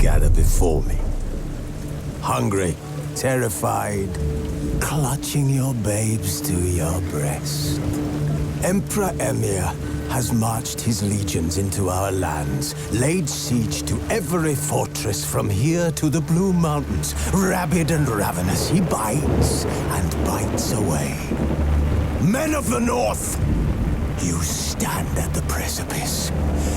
gather before me. Hungry, terrified, clutching your babes to your breast. Emperor Emir has marched his legions into our lands, laid siege to every fortress from here to the Blue Mountains. Rabid and ravenous, he bites and bites away. Men of the North, you stand at the precipice.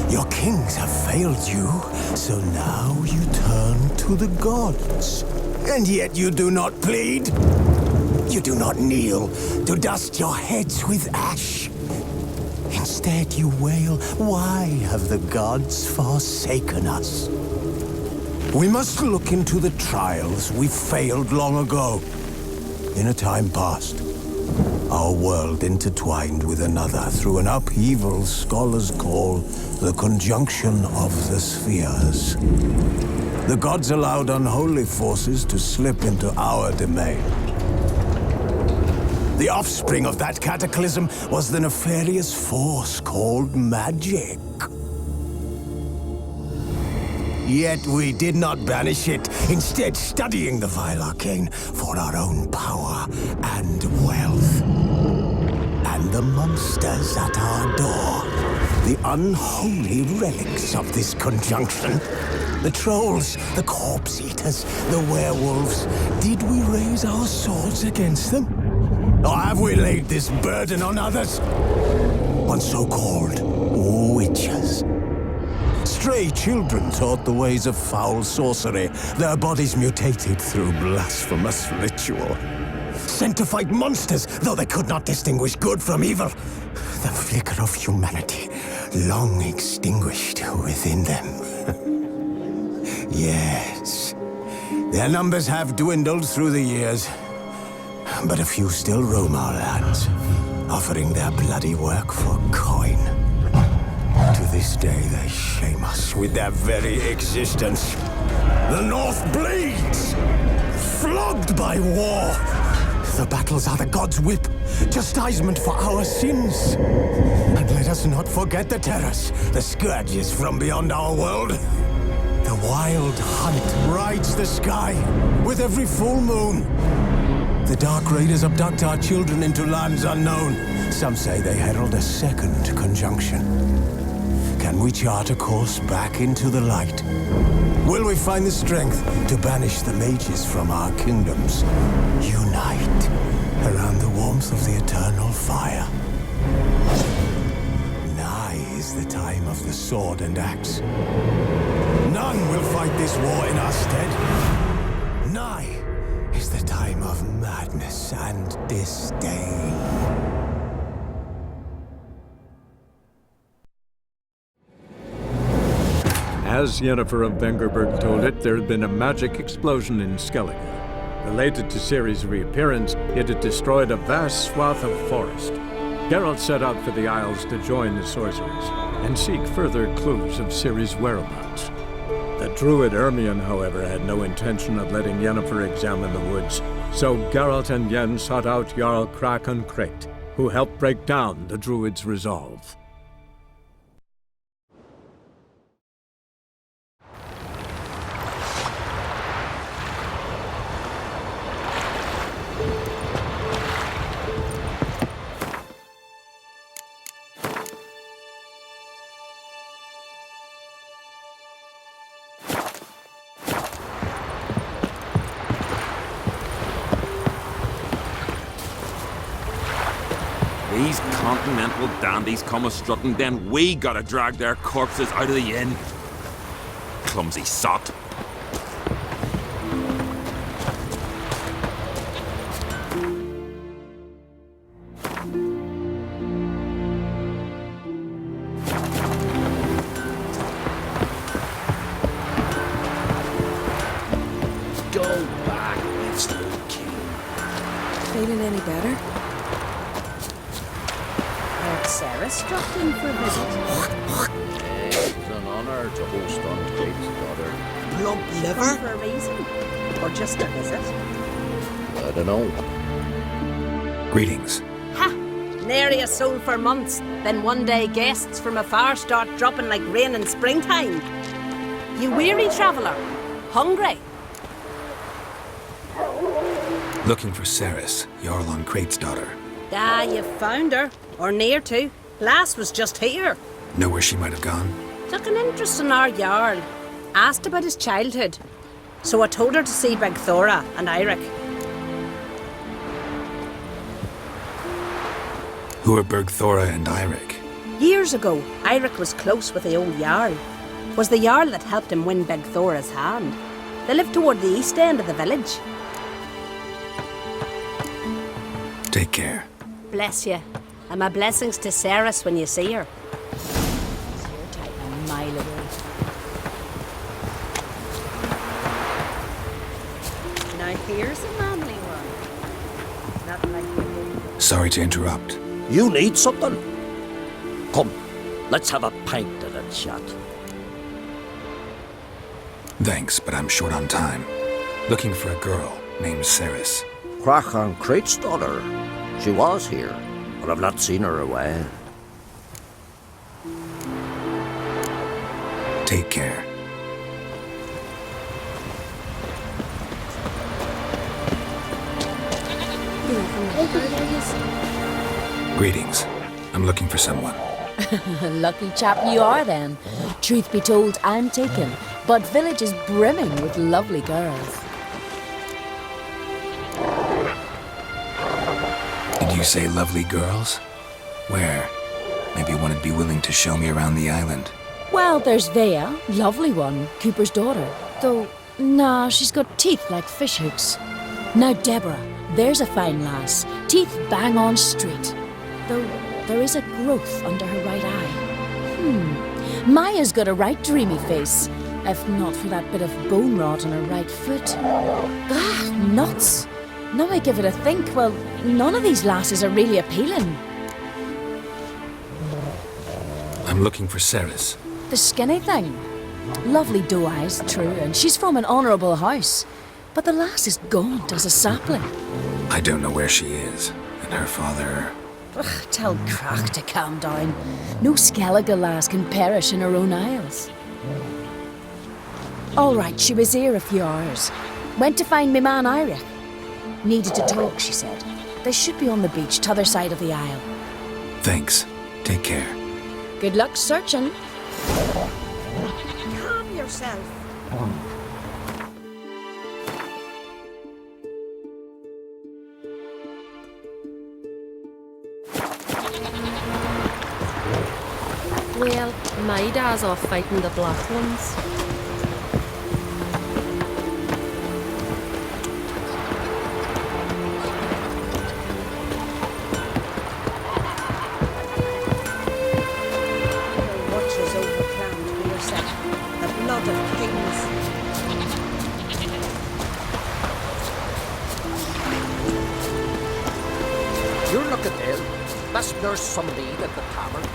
Your kings have failed you, so now you turn to the gods. And yet you do not plead. You do not kneel to dust your heads with ash. Instead you wail, why have the gods forsaken us? We must look into the trials we failed long ago. In a time past, our world intertwined with another through an upheaval scholars call the conjunction of the spheres. The gods allowed unholy forces to slip into our domain. The offspring of that cataclysm was the nefarious force called magic. Yet we did not banish it, instead studying the vile arcane for our own power and wealth. And the monsters at our door, the unholy relics of this conjunction. The trolls, the corpse eaters, the werewolves. Did we raise our swords against them? Or have we laid this burden on others? On so-called witches. Stray children taught the ways of foul sorcery, their bodies mutated through blasphemous ritual. Sent to fight monsters, though they could not distinguish good from evil. The flicker of humanity, long extinguished within them. Yes, their numbers have dwindled through the years, but a few still roam our lands, offering their bloody work for coin. To this day, they shame us with their very existence. The North bleeds, flogged by war. The battles are the gods' whip, chastisement for our sins. And let us not forget the terrors, the scourges from beyond our world. The wild hunt rides the sky with every full moon. The Dark Raiders abduct our children into lands unknown. Some say they herald a second conjunction. Can we chart a course back into the light? Will we find the strength to banish the mages from our kingdoms? Unite around the warmth of the eternal fire. Nigh is the time of the sword and axe. None will fight this war in our stead. Nigh is the time of madness and disdain. As Yennefer of Vengerberg told it, there had been a magic explosion in Skellige. Related to Ciri's reappearance, it had destroyed a vast swath of forest. Geralt set out for the Isles to join the sorcerers and seek further clues of Ciri's whereabouts. The druid Ermion, however, had no intention of letting Yennefer examine the woods, so Geralt and Yen sought out Jarl Krakon Krekt, who helped break down the druid's resolve. These continental dandies come a-strutting, then we gotta drag their corpses out of the inn. Clumsy sot. Go back, Mr. King. Feeling any better? Sarah's dropped in for a visit. It's an honor to host Untate's daughter. Lump liver? For a reason? Or just a visit? I don't know. Greetings. Ha! Nary a soul for months. Then one day guests from afar start dropping like rain in springtime. You weary traveller? Hungry? Looking for Ceres, Jarl on Crate's daughter. Ah, you found her. Or near to. Lass was just here. Know where she might have gone? Took an interest in our Jarl. Asked about his childhood. So I told her to see Big Thora and Eirik. Who are Bergthora and Eirik? Years ago, Eirik was close with the old Jarl. Was the Jarl that helped him win Big Thora's hand. They lived toward the east end of the village. Take care. Bless you. And my blessings to Ceres when you see her. You're type a mile away. Now here's a manly one. Not like the Sorry to interrupt. You need something? Come, let's have a pint and a chat. Thanks, but I'm short on time. Looking for a girl named Ceres. Crachan Crate's daughter. She was here, but I've not seen her a while. Take care. Greetings. I'm looking for someone. Lucky chap you are then. Truth be told, I'm taken, but village is brimming with lovely girls. Did you say lovely girls? Where? Maybe one would be willing to show me around the island. Well, there's Vea, lovely one, Cooper's daughter. Though, nah, she's got teeth like fish hooks. Now Deborah, there's a fine lass, teeth bang on straight. Though there is a growth under her right eye. Maya's got a right dreamy face, if not for that bit of bone rot on her right foot. Ah, nuts. Now I give it a think, well, none of these lasses are really appealing. I'm looking for Ceres. The skinny thing. Lovely doe eyes, true, and she's from an honourable house. But the lass is gaunt as a sapling. I don't know where she is, and her father... Ugh, tell Crack to calm down. No Skellige lass can perish in her own isles. All right, she was here a few hours. Went to find me man Eirik. Needed to talk, she said. They should be on the beach, t'other side of the isle. Thanks. Take care. Good luck searching. Calm yourself. Well, my dad's off fighting the black ones. Watches over Clan to be yourself. The blood of kings. You're looking ill. That's Nurse Sundeed at the tavern.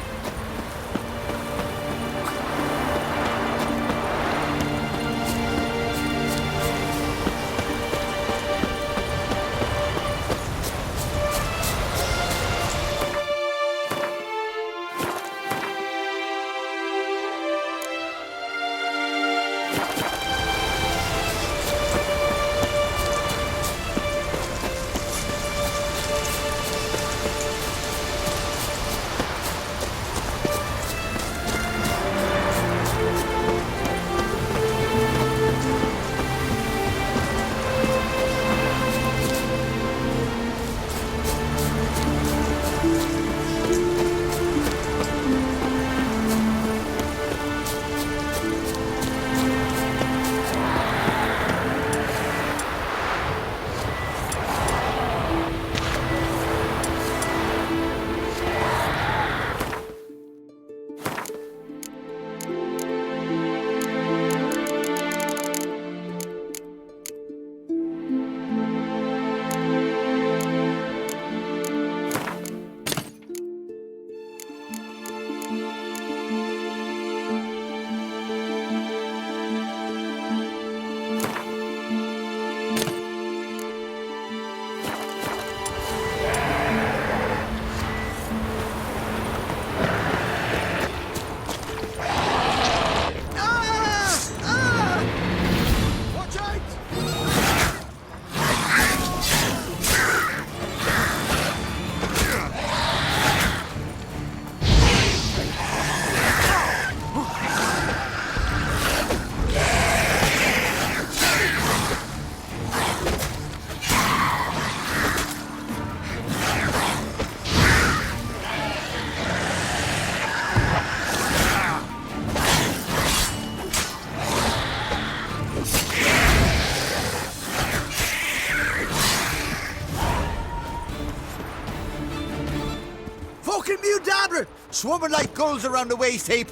swimming like gulls around the waist heap.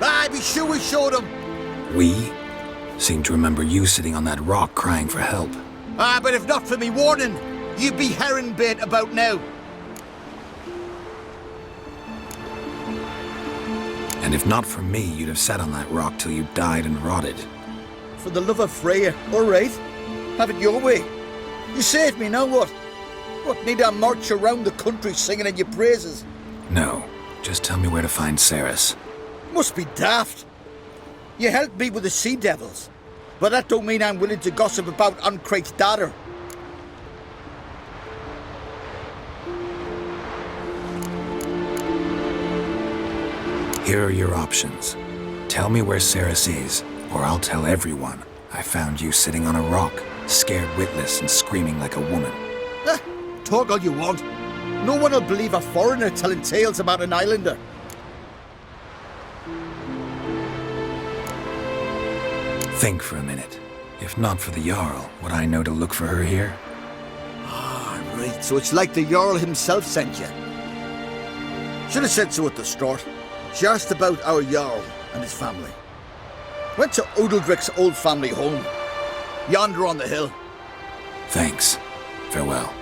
Ah, be sure we showed them. We seem to remember you sitting on that rock crying for help. Ah, but if not for me warning, you'd be herring bait about now. And if not for me, you'd have sat on that rock till you died and rotted. For the love of Freya, all right. Have it your way. You saved me, now what? What, need I march around the country singing in your praises? No, just tell me where to find Ceres. Must be daft. You helped me with the sea devils, but that don't mean I'm willing to gossip about Uncrate's daughter. Here are your options. Tell me where Ceres is, or I'll tell everyone I found you sitting on a rock, scared witless and screaming like a woman. Talk all you want. No one will believe a foreigner telling tales about an islander. Think for a minute. If not for the Jarl, would I know to look for her here? Ah, right. So it's like the Jarl himself sent you. Should have said so at the start. She asked about our Jarl and his family. Went to Odeldrick's old family home. Yonder on the hill. Thanks. Farewell.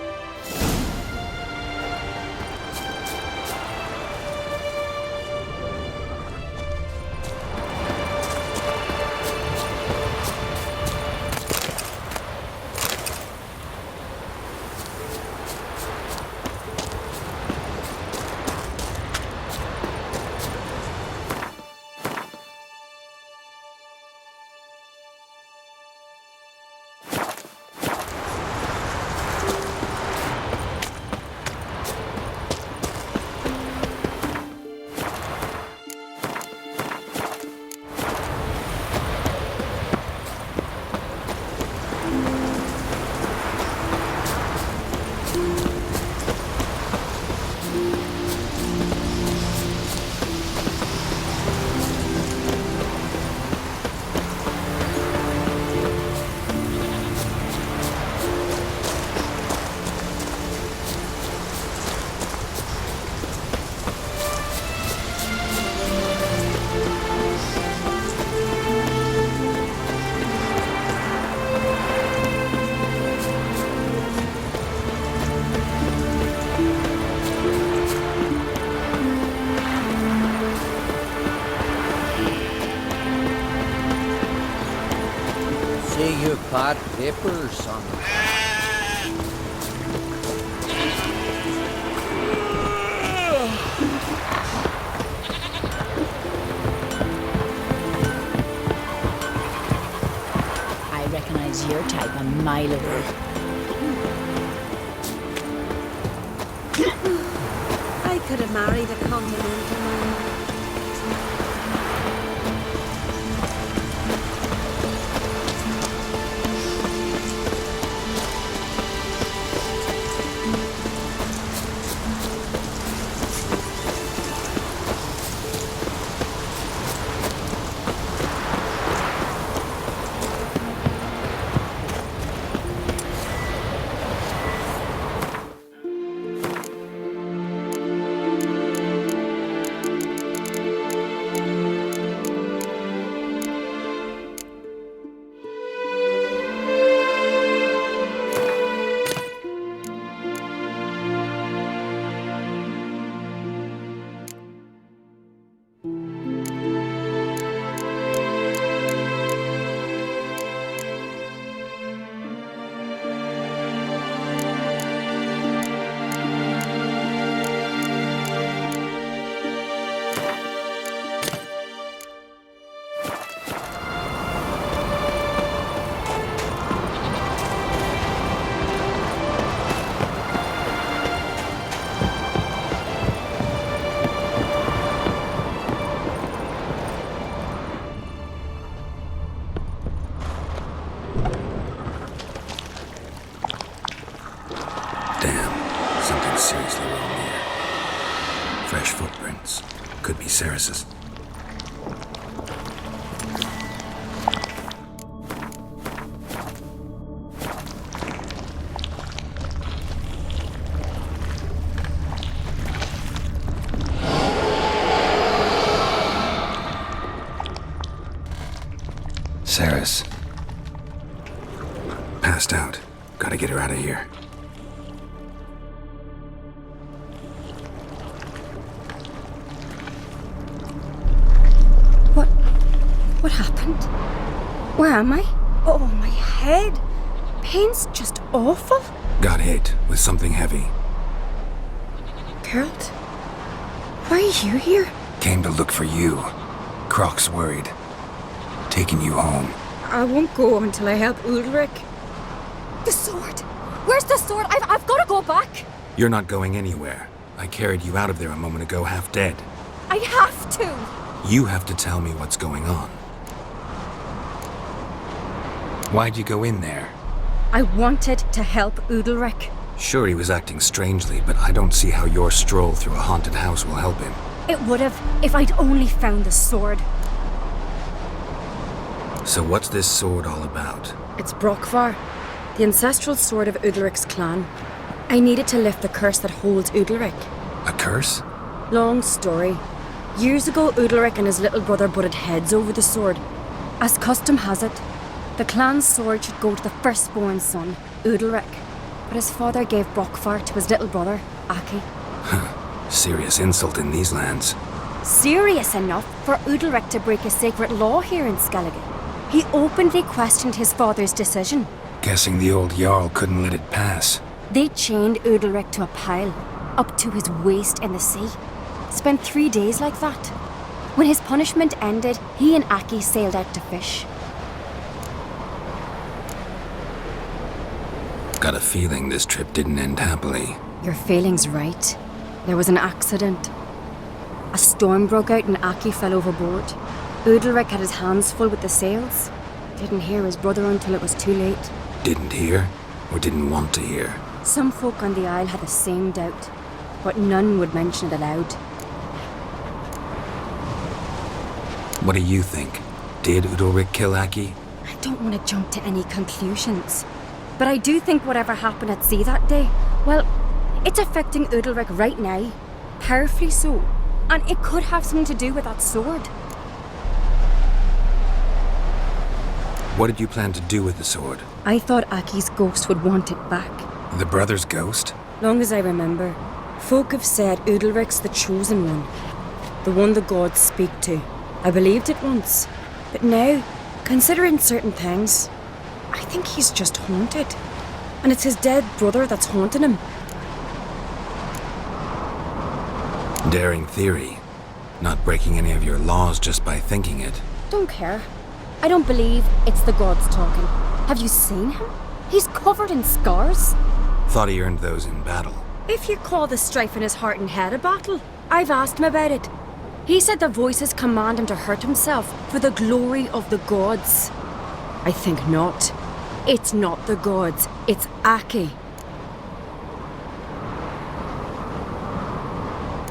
Bad paper, son. I recognize your type a mile away. I could have married a continental man. Seriously wrong here. Fresh footprints. Could be Ceres's. get her out of here. What happened? Where am I? Oh, my head. Pain's just awful. Got hit with something heavy. Geralt? Why are you here? Came to look for you. Croc's worried. Taking you home. I won't go until I help Ulrich. The sword! Where's the sword? I've got to go back! You're not going anywhere. I carried you out of there a moment ago half dead. I have to! You have to tell me what's going on. Why'd you go in there? I wanted to help Ulrich. Sure, he was acting strangely, but I don't see how your stroll through a haunted house will help him. It would have if I'd only found the sword. So what's this sword all about? It's Brokvar, the ancestral sword of Udalric's clan. I needed to lift the curse that holds Udalric. A curse? Long story. Years ago, Udalric and his little brother butted heads over the sword. As custom has it, the clan's sword should go to the firstborn son, Udalric. But his father gave Brokvar to his little brother, Aki. Serious insult in these lands. Serious enough for Udalric to break a sacred law here in Skellige. He openly questioned his father's decision. Guessing the old Jarl couldn't let it pass. They chained Udalric to a pile, up to his waist in the sea. Spent 3 days like that. When his punishment ended, he and Aki sailed out to fish. Got a feeling this trip didn't end happily. Your feeling's right. There was an accident. A storm broke out and Aki fell overboard. Udalric had his hands full with the sails. Didn't hear his brother until it was too late. Didn't hear? Or didn't want to hear? Some folk on the Isle had the same doubt, but none would mention it aloud. What do you think? Did Udalric kill Aki? I don't want to jump to any conclusions. But I do think whatever happened at sea that day, well, it's affecting Udalric right now. Powerfully so. And it could have something to do with that sword. What did you plan to do with the sword? I thought Aki's ghost would want it back. The brother's ghost? Long as I remember, folk have said Udalric's the chosen one. The one the gods speak to. I believed it once. But now, considering certain things, I think he's just haunted. And it's his dead brother that's haunting him. Daring theory. Not breaking any of your laws just by thinking it. Don't care. I don't believe it's the gods talking. Have you seen him? He's covered in scars. Thought he earned those in battle. If you call the strife in his heart and head a battle, I've asked him about it. He said the voices command him to hurt himself for the glory of the gods. I think not. It's not the gods, it's Aki.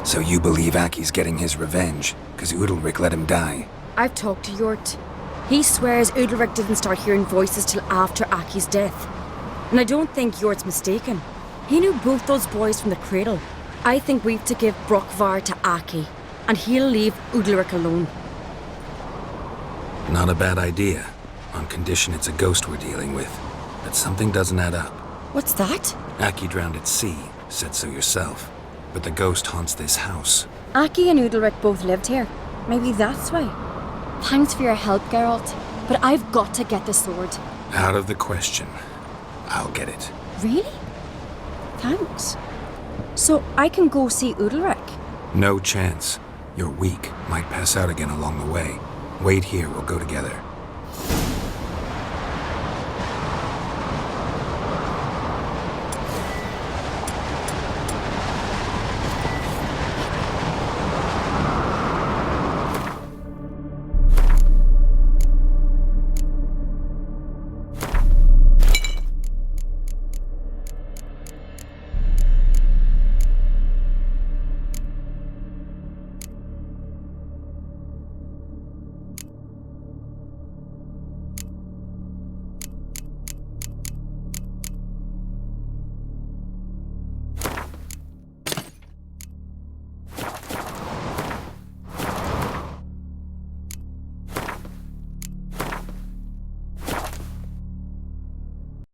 So you believe Aki's getting his revenge, because Udalric let him die? I've talked to Yort. He swears Udalric didn't start hearing voices till after Aki's death. And I don't think Yort's mistaken. He knew both those boys from the cradle. I think we've to give Brokvar to Aki, and he'll leave Udalric alone. Not a bad idea, on condition it's a ghost we're dealing with. But something doesn't add up. What's that? Aki drowned at sea, said so yourself. But the ghost haunts this house. Aki and Udalric both lived here. Maybe that's why. Thanks for your help, Geralt. But I've got to get the sword. Out of the question. I'll get it. Really? Thanks. So I can go see Udalric? No chance. You're weak. Might pass out again along the way. Wait here, we'll go together.